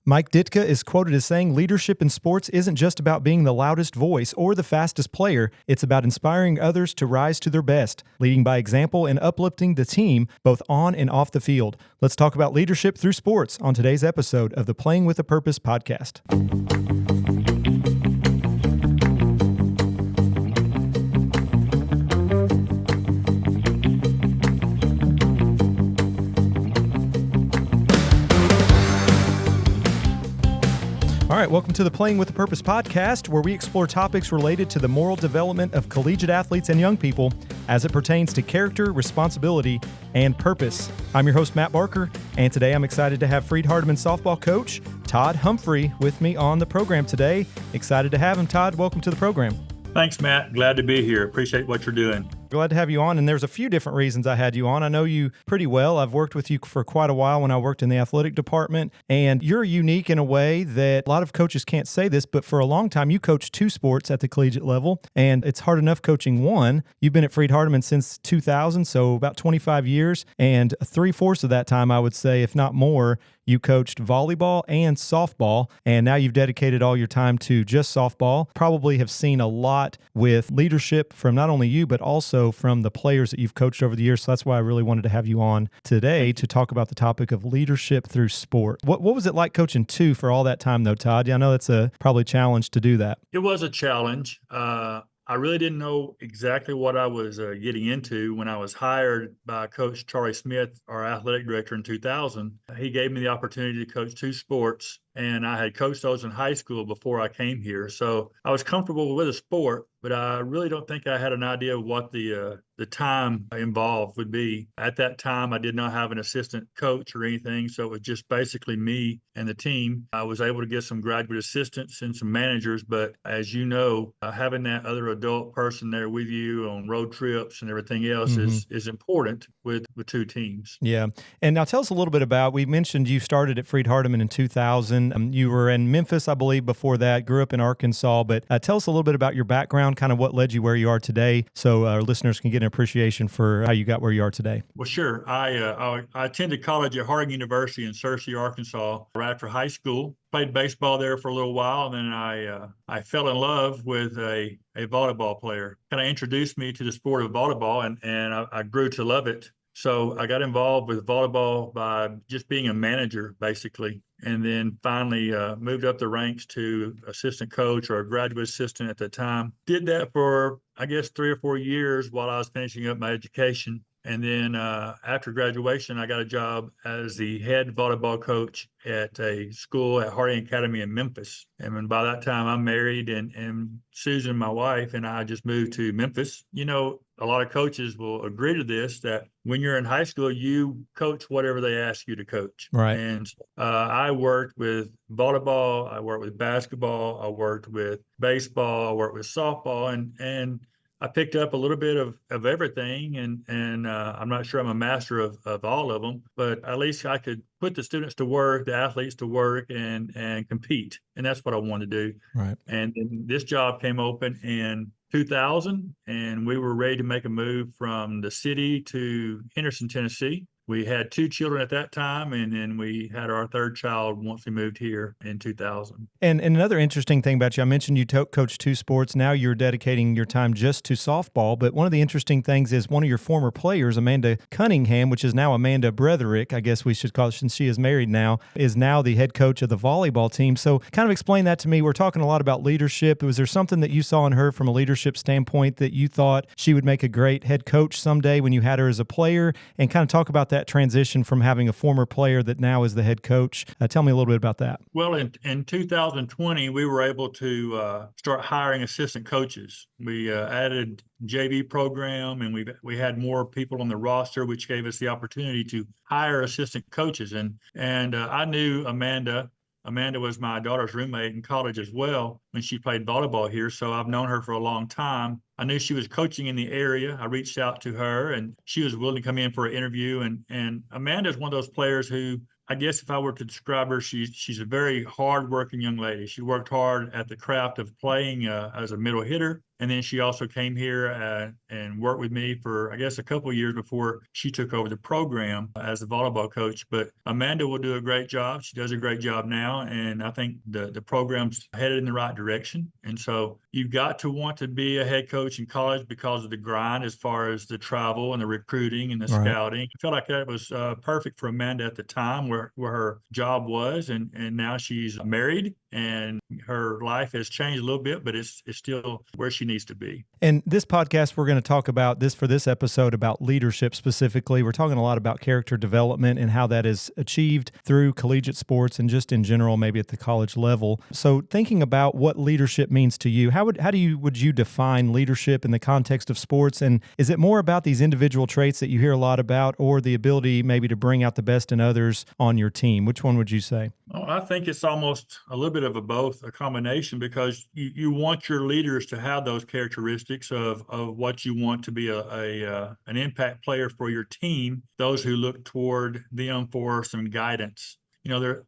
Mike Ditka is quoted as saying, "Leadership in sports isn't just about being the loudest voice or the fastest player. It's about inspiring others to rise to their best, leading by example and uplifting the team both on and off the field." Let's talk about leadership through sports on today's episode of the Playing with a Purpose podcast. All right, welcome to the Playing with a Purpose podcast, where we explore topics related to the moral development of collegiate athletes and young people as it pertains to character, responsibility, and purpose. I'm your host, Matt Barker, and today I'm excited to have Freed-Hardeman softball coach Todd Humphry with me on the program today. Excited to have him. Todd, welcome to the program. Thanks, Matt. Glad to be here. Appreciate what you're doing. Glad to have you on, and there's a few different reasons I had you on. I know you pretty well. I've worked with you for quite a while when I worked in the athletic department, and you're unique in a way that a lot of coaches can't say this, but for a long time you coached two sports at the collegiate level, and it's hard enough coaching one. You've been at Freed-Hardeman since 2000, so about 25 years, and 3/4 of that time, I would say, if not more, you coached volleyball and softball, and now you've dedicated all your time to just softball. Probably have seen a lot with leadership from not only you, but also from the players that you've coached over the years. So that's why I really wanted to have you on today to talk about the topic of leadership through sport. What was it like coaching two for all that time, though, Todd? Yeah, I know that's probably a challenge to do that. It was a challenge. I really didn't know exactly what I was getting into when I was hired by Coach Charlie Smith, our athletic director, in 2000. He gave me the opportunity to coach two sports, and I had coached those in high school before I came here. So I was comfortable with a sport, but I really don't think I had an idea of what the time involved would be. At that time, I did not have an assistant coach or anything, so it was just basically me and the team. I was able to get some graduate assistants and some managers, but as you know, having that other adult person there with you on road trips and everything else is important with two teams. Yeah. And now tell us a little bit about, we mentioned you started at Freed-Hardeman in 2000. You were in Memphis, I believe, before that, grew up in Arkansas, but tell us a little bit about your background, kind of what led you where you are today, so our listeners can get an appreciation for how you got where you are today. Well, sure. I attended college at Harding University in Searcy, Arkansas, right after high school. Played baseball there for a little while, and then I fell in love with a volleyball player. Kind of introduced me to the sport of volleyball, and I grew to love it. So I got involved with volleyball by just being a manager, basically, and then finally moved up the ranks to assistant coach or a graduate assistant at the time. Did that for, I guess, 3 or 4 years while I was finishing up my education. And then after graduation, I got a job as the head volleyball coach at a school at Harding Academy in Memphis. And by that time, I'm married, and Susan, my wife, and I just moved to Memphis. You know, a lot of coaches will agree to this, that when you're in high school, you coach whatever they ask you to coach. Right. And I worked with volleyball, I worked with basketball, I worked with baseball, I worked with softball, and I picked up a little bit of everything, and I'm not sure I'm a master of all of them, but at least I could put the students to work, the athletes to work, and compete. And that's what I wanted to do. Right. And then this job came open in 2000, and we were ready to make a move from the city to Henderson, Tennessee. We had 2 children at that time, and then we had our 3rd child once we moved here in 2000. And another interesting thing about you, I mentioned you coached 2 sports. Now you're dedicating your time just to softball. But one of the interesting things is one of your former players, Amanda Cunningham, which is now Amanda Bretherick, I guess we should call it, since she is married now, is now the head coach of the volleyball team. So kind of explain that to me. We're talking a lot about leadership. Was there something that you saw in her from a leadership standpoint that you thought she would make a great head coach someday when you had her as a player? And kind of talk about that transition from having a former player that now is the head coach. Tell me a little bit about that. Well, in 2020, we were able to start hiring assistant coaches. We added JV program, and we had more people on the roster, which gave us the opportunity to hire assistant coaches. And I knew Amanda. Amanda was my daughter's roommate in college as well when she played volleyball here. So I've known her for a long time. I knew she was coaching in the area. I reached out to her, and she was willing to come in for an interview. And Amanda is one of those players who, I guess if I were to describe her, she's a very hard-working young lady. She worked hard at the craft of playing as a middle hitter. And then she also came here and worked with me for, I guess, a couple of years before she took over the program as the volleyball coach. But Amanda will do a great job. She does a great job now. And I think the program's headed in the right direction. And so you've got to want to be a head coach in college because of the grind as far as the travel and the recruiting and the Right. scouting. I feel like that was perfect for Amanda at the time where her job was. And now she's married and her life has changed a little bit, but it's still where she needs to be. And this podcast, we're going to talk about this for this episode about leadership specifically. We're talking a lot about character development and how that is achieved through collegiate sports and just in general, maybe at the college level. So thinking about what leadership means to you, would you define leadership in the context of sports? And is it more about these individual traits that you hear a lot about, or the ability maybe to bring out the best in others on your team? Which one would you say? Well, I think it's almost a little bit of a combination, because you want your leaders to have those characteristics of what you want to be an impact player for your team, those who look toward them for some guidance.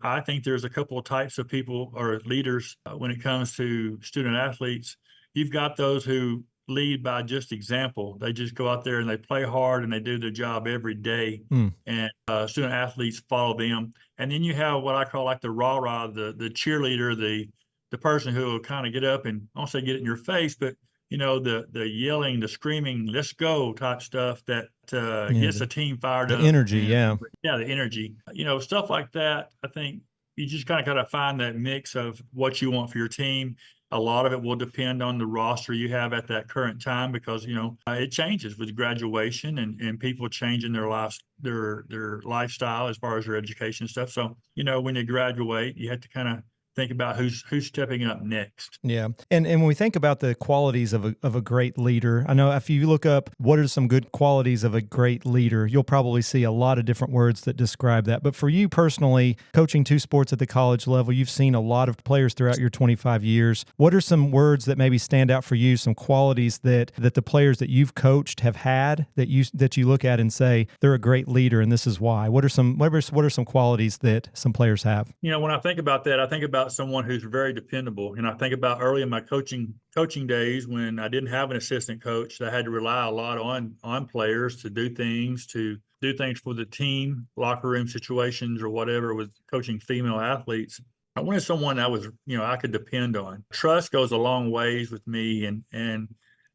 I think there's a couple of types of people or leaders when it comes to student athletes. You've got those who lead by just example. They just go out there and they play hard and they do their job every day. And student athletes follow them. And then you have what I call like the rah-rah, the cheerleader, the person who will kind of get up and, I don't say get it in your face, but the yelling, the screaming, let's go type stuff that gets a team fired up. The energy, Yeah, the energy. Stuff like that. I think you just kind of got to find that mix of what you want for your team. A lot of it will depend on the roster you have at that current time, because it changes with graduation and people changing their lifestyle as far as their education stuff. So when you graduate, you have to kind of think about who's stepping up next. Yeah. And when we think about the qualities of a great leader, I know if you look up what are some good qualities of a great leader, you'll probably see a lot of different words that describe that. But for you personally, coaching two sports at the college level, you've seen a lot of players throughout your 25 years. What are some words that maybe stand out for you, some qualities that the players that you've coached have had that you look at and say they're a great leader and this is why? What are some qualities that some players have? When I think about that, I think about someone who's very dependable. And I think about early in my coaching days when I didn't have an assistant coach, that I had to rely a lot on players to do things for the team, locker room situations or whatever, with coaching female athletes. I wanted someone that was, I could depend on. Trust goes a long ways with me, and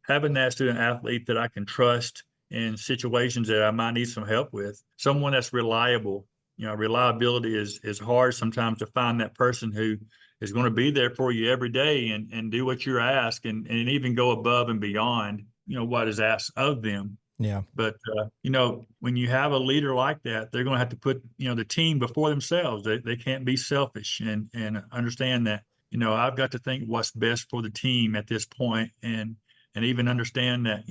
having that student athlete that I can trust in situations that I might need some help with, someone that's reliable. Reliability is hard sometimes to find that person who is going to be there for you every day and do what you're asked and even go above and beyond, what is asked of them. Yeah. But, when you have a leader like that, they're going to have to put, the team before themselves. They can't be selfish and understand that, I've got to think what's best for the team at this point and even understand that,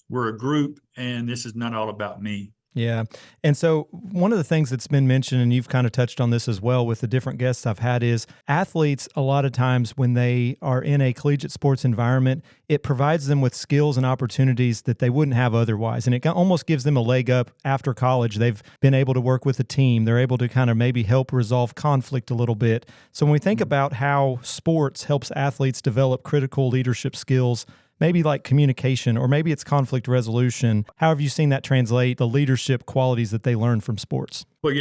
we're a group and this is not all about me. Yeah. And so one of the things that's been mentioned, and you've kind of touched on this as well with the different guests I've had, is athletes, a lot of times when they are in a collegiate sports environment, it provides them with skills and opportunities that they wouldn't have otherwise. And it almost gives them a leg up after college. They've been able to work with a team. They're able to kind of maybe help resolve conflict a little bit. So when we think about how sports helps athletes develop critical leadership skills, maybe like communication, or maybe it's conflict resolution. How have you seen that translate the leadership qualities that they learn from sports? Well,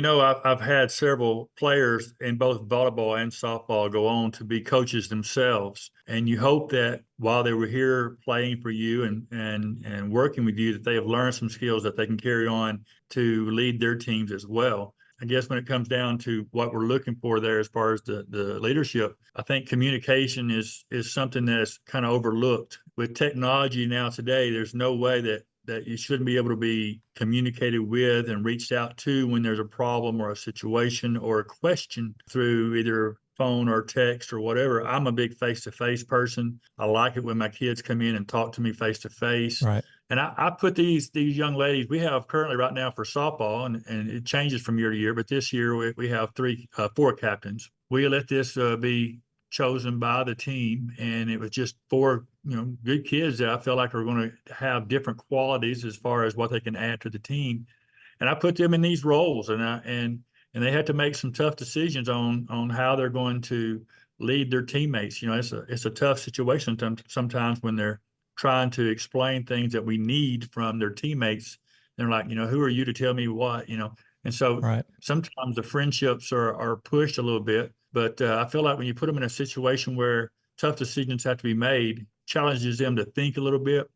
I've had several players in both volleyball and softball go on to be coaches themselves. And you hope that while they were here playing for you and working with you, that they have learned some skills that they can carry on to lead their teams as well. I guess when it comes down to what we're looking for there as far as the leadership, I think communication is something that's kind of overlooked. With technology now today, there's no way that you shouldn't be able to be communicated with and reached out to when there's a problem or a situation or a question through either phone or text or whatever. I'm a big face-to-face person. I like it when my kids come in and talk to me face-to-face. Right. And I put these young ladies, we have currently right now for softball, and it changes from year to year, but this year we have four captains. We let this be chosen by the team, and it was just four good kids that I felt like are going to have different qualities as far as what they can add to the team. And I put them in these roles, and they had to make some tough decisions on how they're going to lead their teammates. It's a tough situation sometimes when they're trying to explain things that we need from their teammates. They're like, who are you to tell me what, And so Right. sometimes the friendships are pushed a little bit, but I feel like when you put them in a situation where tough decisions have to be made, challenges them to think a little bit.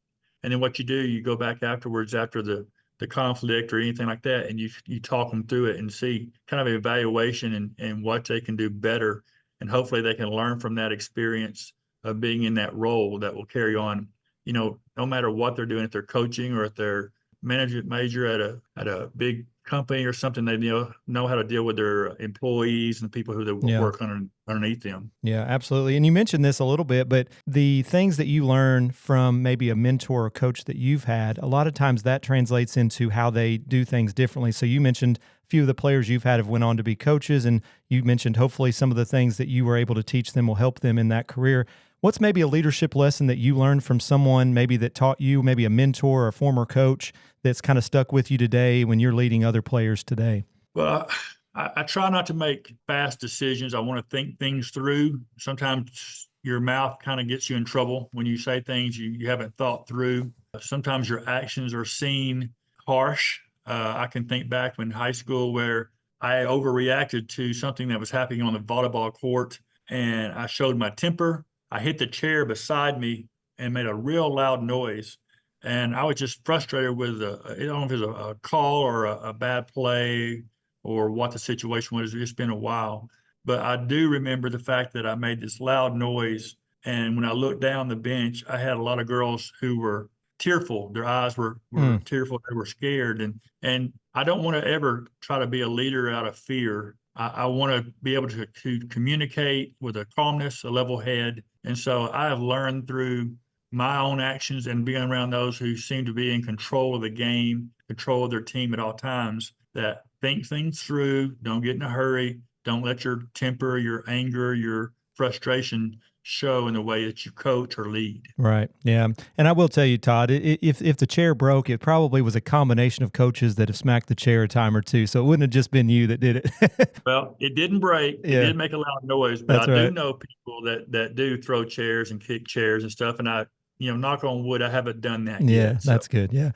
And then what you do, you go back afterwards after the conflict or anything like that, and you talk them through it and see kind of an evaluation and what they can do better. And hopefully they can learn from that experience of being in that role that will carry on, no matter what they're doing, if they're coaching or if they're management major at a big company or something, they know how to deal with their employees and the people who they Yeah. work underneath them. Yeah, absolutely. And you mentioned this a little bit, but the things that you learn from maybe a mentor or coach that you've had, a lot of times that translates into how they do things differently. So you mentioned a few of the players you've had have went on to be coaches, and you mentioned hopefully some of the things that you were able to teach them will help them in that career. What's maybe a leadership lesson that you learned from someone maybe that taught you, maybe a mentor or a former coach that's kind of stuck with you today when you're leading other players today? Well, I try not to make fast decisions. I want to think things through. Sometimes your mouth kind of gets you in trouble when you say things you haven't thought through. Sometimes your actions are seen harsh. I can think back in high school where I overreacted to something that was happening on the volleyball court, and I showed my temper. I hit the chair beside me and made a real loud noise. And I was just frustrated with, I don't know if it was a call or a bad play or what the situation was. It's been a while. But I do remember the fact that I made this loud noise. And when I looked down the bench, I had a lot of girls who were tearful. Their eyes were Mm, tearful. They were scared. And I don't want to ever try to be a leader out of fear. I want to be able to communicate with a calmness, a level head. And so I have learned through my own actions and being around those who seem to be in control of the game, control of their team at all times, that think things through, don't get in a hurry, don't let your temper, your anger, your frustration show in the way that you coach or lead. right. Yeah. And I will tell you, Todd, if the chair broke, it probably was a combination of coaches that have smacked the chair a time or two. So it wouldn't have just been you that did it. Well, it didn't break. It Yeah, did make a loud noise, but I that's do right. know people that do throw chairs and kick chairs and stuff. And knock on wood, I haven't done that Yeah, yet. So that's good. Yeah.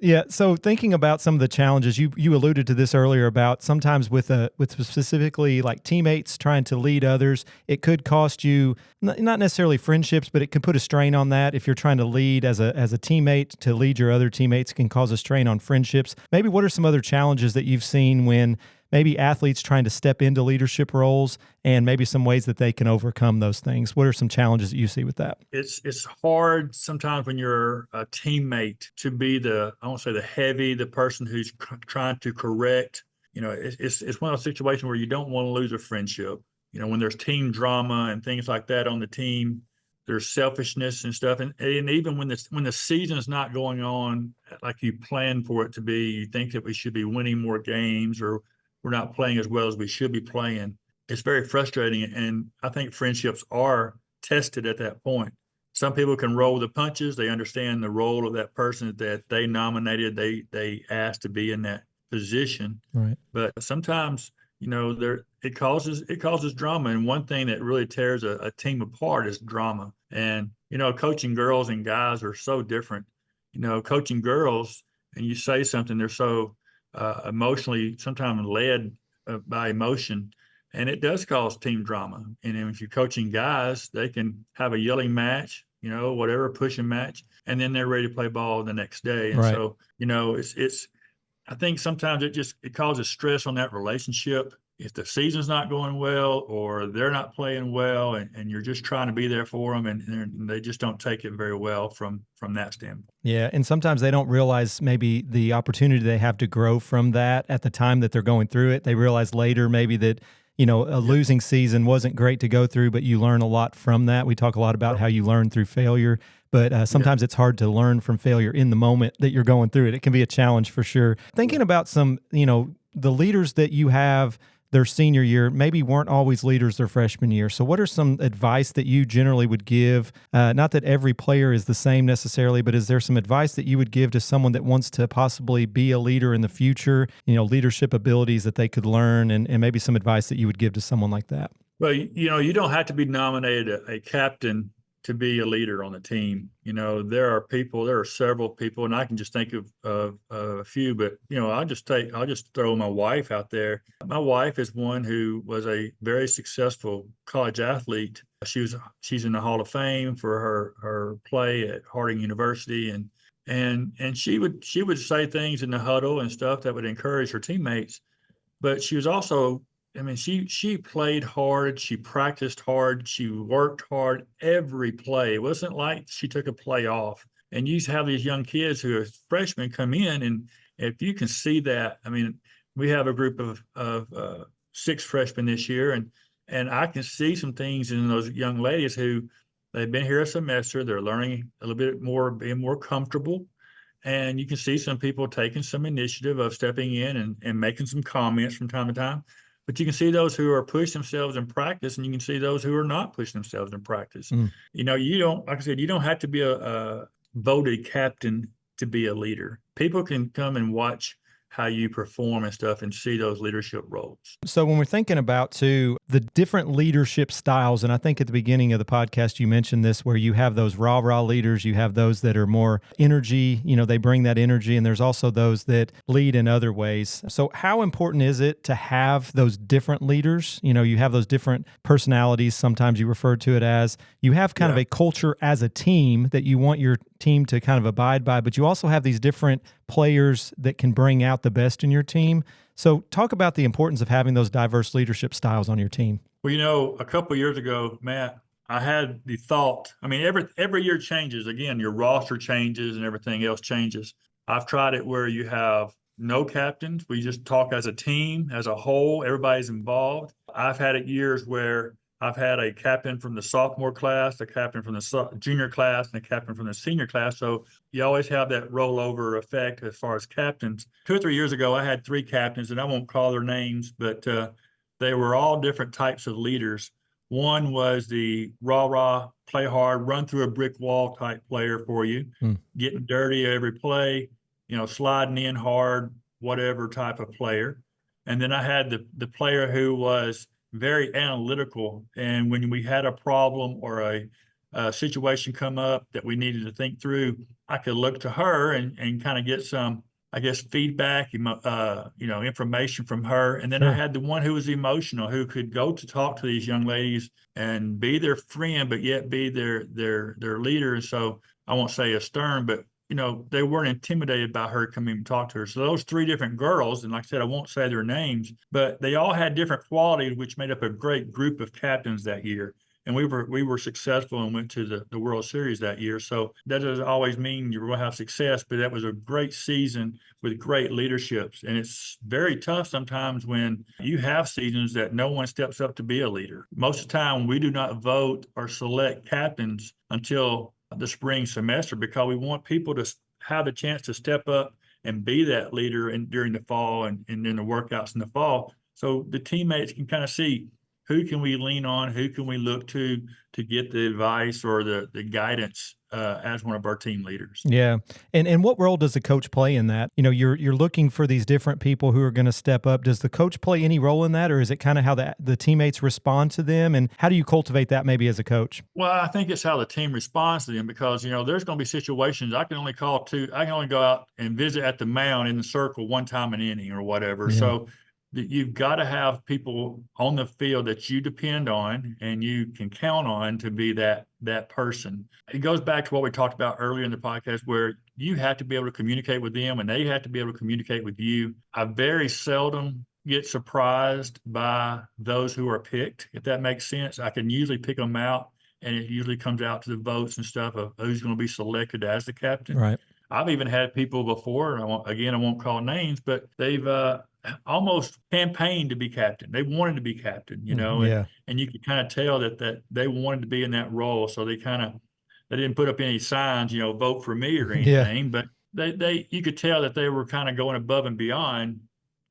Yeah. So thinking about some of the challenges, you alluded to this earlier about sometimes with specifically like teammates trying to lead others, it could cost you not necessarily friendships, but it can put a strain on that. If you're trying to lead as a teammate, to lead your other teammates can cause a strain on friendships. Maybe what are some other challenges that you've seen when maybe athletes trying to step into leadership roles, and maybe some ways that they can overcome those things? What are some challenges that you see with that? it's hard sometimes when you're a teammate to be I won't say the person who's trying to correct. It's one of those situations where you don't want to lose a friendship. When there's team drama and things like that on the team, there's selfishness and stuff. And even when the season is not going on like you planned for it to be, you think that we should be winning more games or we're not playing as well as we should be playing. It's very frustrating. And I think friendships are tested at that point. Some people can roll the punches. They understand the role of that person that they nominated, they asked to be in that position. Right. But sometimes, it causes drama. And one thing that really tears a team apart is drama. And, coaching girls and guys are so different. Coaching girls and you say something, they're so emotionally sometimes led by emotion, and it does cause team drama. And if you're coaching guys, they can have a yelling match, whatever, pushing match, and then they're ready to play ball the next day. And Right. so, it's I think sometimes it causes stress on that relationship if the season's not going well or they're not playing well, and you're just trying to be there for them, and they just don't take it very well from that standpoint. Yeah, and sometimes they don't realize maybe the opportunity they have to grow from that at the time that they're going through it. They realize later maybe that, a Yep. losing season wasn't great to go through, but you learn a lot from that. We talk a lot about Yep. how you learn through failure, but Yep. sometimes it's hard to learn from failure in the moment that you're going through it. It can be a challenge for sure. Thinking about some, the leaders that you have their senior year maybe weren't always leaders their freshman year. So what are some advice that you generally would give? Not that every player is the same necessarily, but is there some advice that you would give to someone that wants to possibly be a leader in the future, leadership abilities that they could learn, and maybe some advice that you would give to someone like that? Well, you don't have to be nominated a captain to be a leader on the team. There are several people, and I can just think of a few, but I'll just throw my wife out there. My wife is one who was a very successful college athlete. She's in the Hall of Fame for her play at Harding University, and she would say things in the huddle and stuff that would encourage her teammates. But she was also, I mean, she played hard, she practiced hard, she worked hard every play. It wasn't like she took a play off. And you have these young kids who are freshmen come in, and if you can see that, I mean, we have a group of 6 freshmen this year, and I can see some things in those young ladies who they've been here a semester, they're learning a little bit more, being more comfortable. And you can see some people taking some initiative of stepping in and making some comments from time to time. But you can see those who are pushing themselves in practice, and you can see those who are not pushing themselves in practice. Mm. You don't, like I said, you don't have to be a voted captain to be a leader. People can come and watch how you perform and stuff and see those leadership roles. So when we're thinking about, too, the different leadership styles, and I think at the beginning of the podcast you mentioned this, where you have those rah-rah leaders, you have those that are more energy, they bring that energy, and there's also those that lead in other ways. So how important is it to have those different leaders? You have those different personalities, sometimes you refer to it as. You have kind of a culture as a team that you want your team to kind of abide by, but you also have these different players that can bring out the best in your team. So talk about the importance of having those diverse leadership styles on your team. Well, a couple of years ago, Matt, I had the thought, I mean, every year changes. Again, your roster changes and everything else changes. I've tried it where you have no captains. We just talk as a team, as a whole, everybody's involved. I've had it years where I've had a captain from the sophomore class, a captain from the junior class, and a captain from the senior class. So you always have that rollover effect as far as captains. 2 or 3 years ago, I had 3 captains, and I won't call their names, but they were all different types of leaders. One was the rah-rah, play hard, run through a brick wall type player for you, getting dirty every play, sliding in hard, whatever type of player. And then I had the player who was very analytical. And when we had a problem or a situation come up that we needed to think through, I could look to her and kind of get some, I guess, feedback, information from her. And then Sure. I had the one who was emotional, who could go to talk to these young ladies and be their friend, but yet be their leader. And so I won't say a stern, but they weren't intimidated by her coming and talk to her. So those 3 different girls, and like I said, I won't say their names, but they all had different qualities, which made up a great group of captains that year. And we were successful and went to the World Series that year. So that doesn't always mean you will have success, but that was a great season with great leaderships. And it's very tough sometimes when you have seasons that no one steps up to be a leader. Most of the time, we do not vote or select captains until the spring semester, because we want people to have the chance to step up and be that leader during the fall and in the workouts in the fall. So the teammates can kind of see who can we lean on, who can we look to get the advice or the guidance as one of our team leaders. Yeah. And what role does the coach play in that? You're looking for these different people who are going to step up. Does the coach play any role in that, or is it kind of how the teammates respond to them? And how do you cultivate that maybe as a coach? Well, I think it's how the team responds to them, because, there's going to be situations I can only go out and visit at the mound in the circle one time an inning or whatever. Yeah. So you've got to have people on the field that you depend on and you can count on to be that person. It goes back to what we talked about earlier in the podcast, where you have to be able to communicate with them and they have to be able to communicate with you. I very seldom get surprised by those who are picked, if that makes sense. I can usually pick them out, and it usually comes out to the votes and stuff of who's going to be selected as the captain. Right. I've even had people before, I won't call names, but they've almost campaigned to be captain. They wanted to be captain, Yeah. and you could kind of tell that they wanted to be in that role. So they didn't put up any signs, vote for me or anything, but you could tell that they were kind of going above and beyond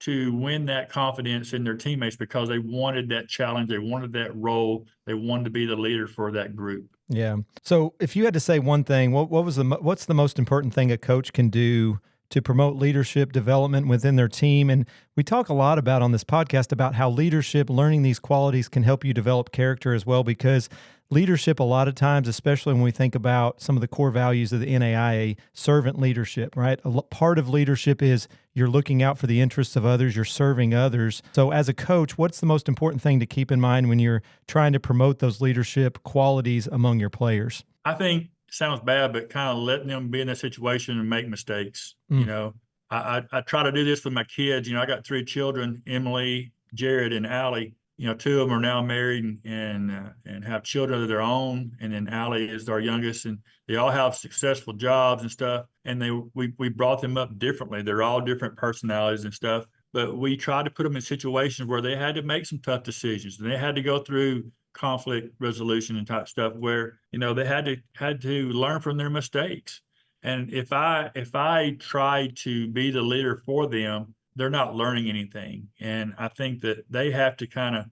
to win that confidence in their teammates, because they wanted that challenge. They wanted that role. They wanted to be the leader for that group. Yeah. So if you had to say one thing, what's the most important thing a coach can do to promote leadership development within their team. And we talk a lot about on this podcast about how leadership, learning these qualities can help you develop character as well, because leadership, a lot of times, especially when we think about some of the core values of the NAIA, servant leadership, right? Part of leadership is you're looking out for the interests of others, you're serving others. So as a coach, what's the most important thing to keep in mind when you're trying to promote those leadership qualities among your players? I think it sounds bad, but kind of letting them be in a situation and make mistakes. I try to do this with my kids. I got 3 children, Emily, Jared, and Allie. 2 of them are now married and have children of their own. And then Allie is our youngest, and they all have successful jobs and stuff. And we brought them up differently. They're all different personalities and stuff. But we tried to put them in situations where they had to make some tough decisions, and they had to go through conflict resolution and type stuff where they had to learn from their mistakes. And if I try to be the leader for them, they're not learning anything. And I think that they have to kind of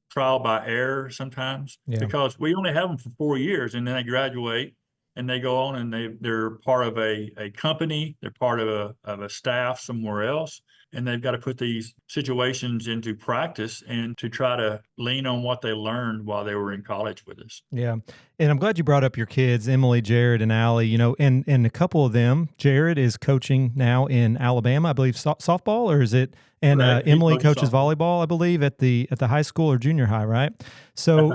trial by error sometimes, because we only have them for 4 years, and then they graduate and they go on and they're part of a company, they're part of a staff somewhere else. And they've got to put these situations into practice and to try to lean on what they learned while they were in college with us. Yeah. And I'm glad you brought up your kids, Emily, Jared, and Allie, and a couple of them. Jared is coaching now in Alabama, I believe, softball, or is it? And Emily coaches volleyball, I believe, at the high school or junior high, right? So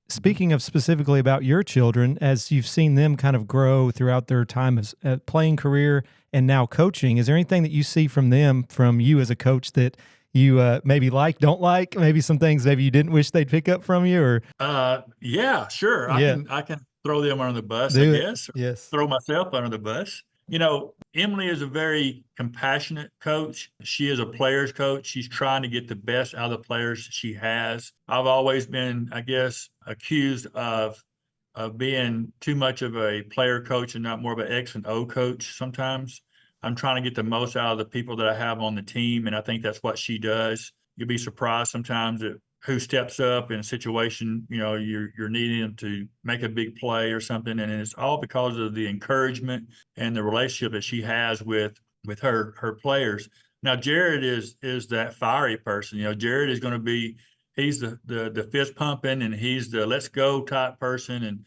speaking of specifically about your children, as you've seen them kind of grow throughout their time as playing career and now coaching, is there anything that you see from them, from you as a coach, that you maybe don't like, maybe some things maybe you didn't wish they'd pick up from you? Or yeah, sure. Yeah. I can throw them under the bus, Do I it. guess. Yes. Throw myself under the bus. Emily is a very compassionate coach. She is a player's coach. She's trying to get the best out of the players she has. I've always been, I guess, accused of being too much of a player coach and not more of an X and O coach sometimes. I'm trying to get the most out of the people that I have on the team, and I think that's what she does. You'll be surprised sometimes at who steps up in a situation, you're needing them to make a big play or something, and it's all because of the encouragement and the relationship that she has with her players. Now, Jared is that fiery person. Jared is going to be, he's the fist pumping, and he's the let's go type person,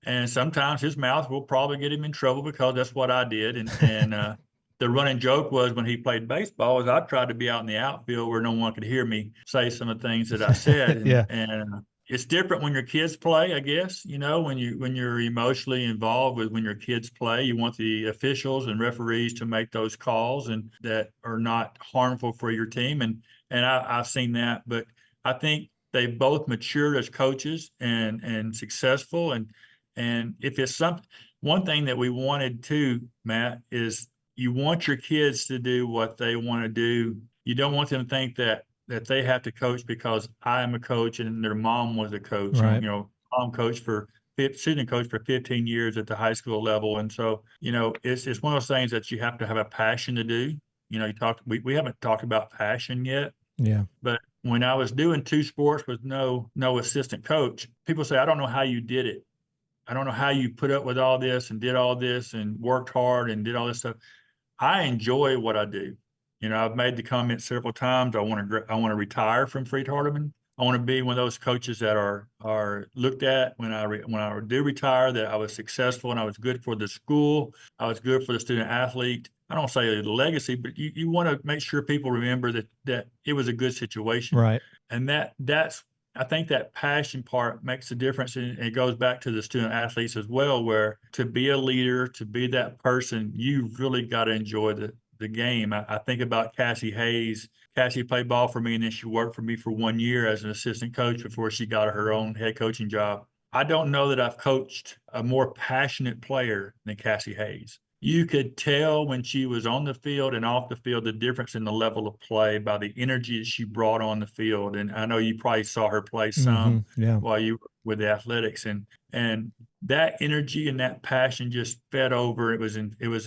and sometimes his mouth will probably get him in trouble, because that's what I did. And the running joke was, when he played baseball, is I tried to be out in the outfield where no one could hear me say some of the things that I said. Yeah. And it's different when your kids play, I guess. When you're emotionally involved with when your kids play, you want the officials and referees to make those calls and that are not harmful for your team. And I've seen that, but I think they both matured as coaches and successful. And if it's one thing that we wanted to, Matt, is you want your kids to do what they want to do. You don't want them to think that they have to coach because I am a coach and their mom was a coach. Right. Mom coached student coach for 15 years at the high school level. And so, it's one of those things that you have to have a passion to do. We haven't talked about passion yet. Yeah. But when I was doing 2 sports with no assistant coach, people say, I don't know how you did it. I don't know how you put up with all this and did all this and worked hard and did all this stuff. I enjoy what I do. I've made the comment several times. I want to retire from Freed-Hardeman. I want to be one of those coaches that are looked at when I do retire, that I was successful and I was good for the school. I was good for the student athlete. I don't say a legacy, but you want to make sure people remember that it was a good situation. Right. And I think that passion part makes a difference, and it goes back to the student athletes as well, where to be a leader, to be that person, you really got to enjoy the game. I think about Cassie Hayes. Cassie played ball for me, and then she worked for me for 1 year as an assistant coach before she got her own head coaching job. I don't know that I've coached a more passionate player than Cassie Hayes. You could tell when she was on the field and off the field the difference in the level of play by the energy that she brought on the field. And I know you probably saw her play some while you were with the athletics, and that energy and that passion just fed over. It was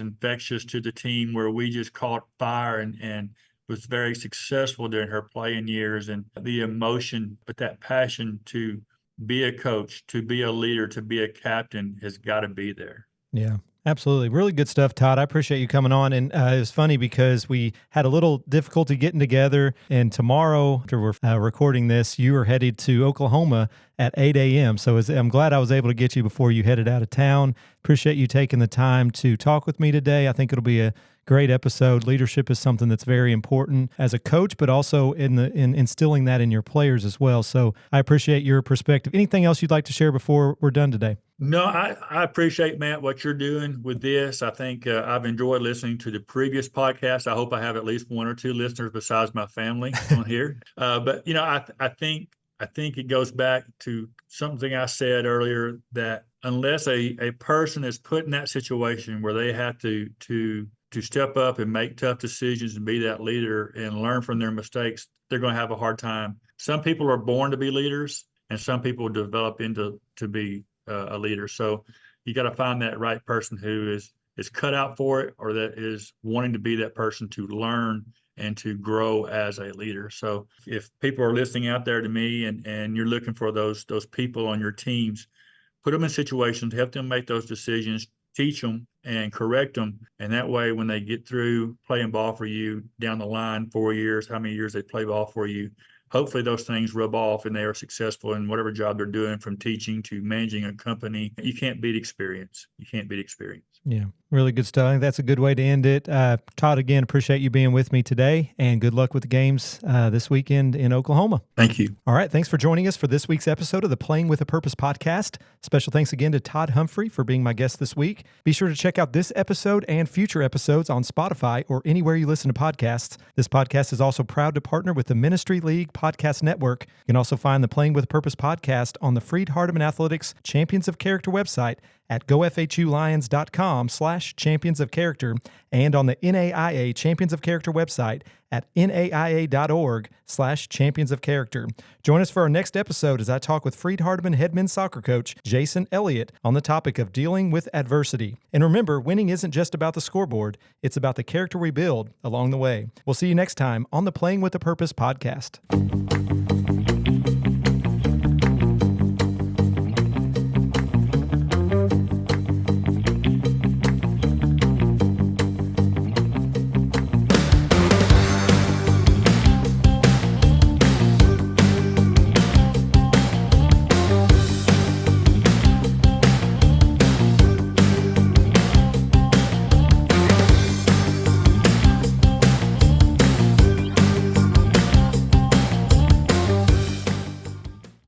infectious to the team, where we just caught fire and was very successful during her playing years. And the emotion, but that passion to be a coach, to be a leader, to be a captain has got to be there. Yeah. Absolutely. Really good stuff, Todd. I appreciate you coming on. And it was funny because we had a little difficulty getting together. And tomorrow, after we're recording this, you are headed to Oklahoma at 8 a.m. So I'm glad I was able to get you before you headed out of town. Appreciate you taking the time to talk with me today. I think it'll be a great episode. Leadership is something that's very important as a coach, but also in instilling that in your players as well. So I appreciate your perspective. Anything else you'd like to share before we're done today? No, I appreciate, Matt, what you're doing with this. I think I've enjoyed listening to the previous podcast. I hope I have at least one or two listeners besides my family on here. But I think it goes back to something I said earlier, that unless a person is put in that situation where they have to step up and make tough decisions and be that leader and learn from their mistakes, they're going to have a hard time. Some people are born to be leaders, and some people develop into to be a leader. So you got to find that right person who is cut out for it, or that is wanting to be that person to learn and to grow as a leader. So if people are listening out there to me and you're looking for those people on your teams, put them in situations, help them make those decisions, teach them and correct them. And that way, when they get through playing ball for you down the line, 4 years, how many years they play ball for you, hopefully those things rub off and they are successful in whatever job they're doing, from teaching to managing a company. You can't beat experience. You can't beat experience. Yeah, really good stuff. I think that's a good way to end it. Todd, again, appreciate you being with me today, and good luck with the games this weekend in Oklahoma. Thank you. All right, thanks for joining us for this week's episode of the Playing with a Purpose podcast. Special thanks again to Todd Humphry for being my guest this week. Be sure to check out this episode and future episodes on Spotify or anywhere you listen to podcasts. This podcast is also proud to partner with the Ministry League Podcast Network. You can also find the Playing with a Purpose podcast on the Freed-Hardeman Athletics Champions of Character website at gofhulions.com/champions of character, and on the NAIA Champions of Character website at naia.org/champions of character. Join us for our next episode as I talk with Freed-Hardeman head men's soccer coach Jason Elliott on the topic of dealing with adversity. And remember, winning isn't just about the scoreboard, it's about the character we build along the way. We'll see you next time on the Playing with a Purpose podcast.